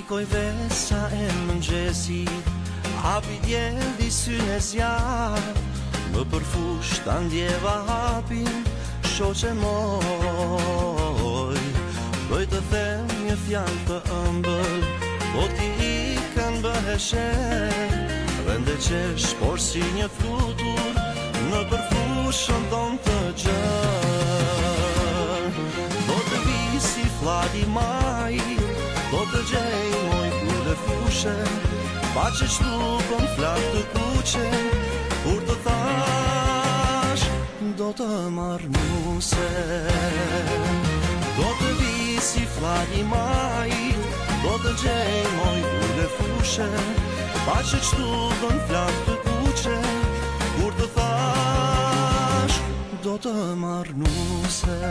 Shikoj vesa e mëngjesit, hapi djeldi syne zjarë, më përfush ta ndjeva hapin, shoqe moj. Doj të them një fjalë të ëmbël, po ti ikën bëheshen, rende qesh, por si një flutur, në përfushën ton të gjër. Do të visi fladi maj, do të gjej moj kule fushe, pa që shlukon flak të kuqe, kur të thash, do të marrë nuse. Do të visi fladi maj, do të gjej moj kule fushe, pa që shlukon flak të kuqe, kur të thash, do të marrë nuse.